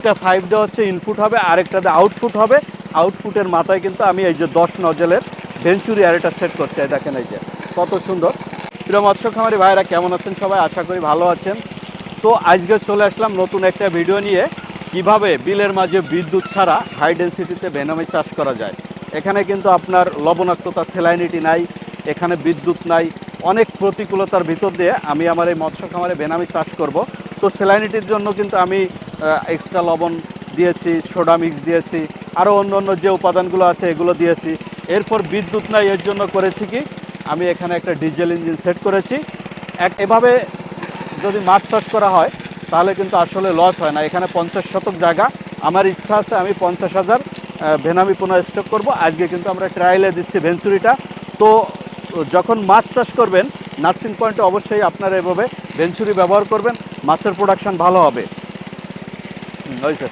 একটা 5 দেওয়া হচ্ছে ইনপুট হবে, আরেকটাতে আউটপুট হবে। আউটপুটের মাথায় কিন্তু আমি এই যে 10 নজেলের ভেঞ্চুরি অ্যারেটা সেট করছি। এই দেখেন, এই যে কত সুন্দর। প্রিয় মৎস্য খামারি ভাইরা কেমন আছেন সবাই? আশা করি ভালো আছেন। তো আজকে চলে আসলাম নতুন একটা ভিডিও নিয়ে, কিভাবে বিলের মাঝে বিদ্যুৎ ছাড়া হাই ডেন্সিটিতে ভেনামি চাষ করা যায়। এখানে কিন্তু আপনার লবণাক্ততা, স্যালাইনিটি নাই, এখানে বিদ্যুৎ নাই, অনেক প্রতিকূলতার ভিতর দিয়ে আমি আমার এই মৎস্য খামারে ভেনামি চাষ করব। তো স্যালাইনিটির জন্য কিন্তু আমি এক্সট্রা লবণ দিয়েছি, সোডা মিক্স দিয়েছি, আরও অন্য অন্য যে উপাদানগুলো আছে এগুলো দিয়েছি। এরপর বিদ্যুৎ নাই, এর জন্য করেছি কি, আমি এখানে একটা ডিজেল ইঞ্জিন সেট করেছি। এভাবে যদি মাছ চাষ করা হয় তাহলে কিন্তু আসলে লস হয় না। এখানে 50 শতক জায়গা, আমার ইচ্ছা আছে আমি 50,000 ভেনামি পোনা স্টক করব। আজকে কিন্তু আমরা ট্রায়ালে দিচ্ছি ভেঞ্চুরিটা। তো যখন মাছ চাষ করবেন নার্সিং পয়েন্টে অবশ্যই আপনারা এভাবে ভেঞ্চুরি ব্যবহার করবেন, মাছের প্রোডাকশন ভালো হবে। হয়েছে।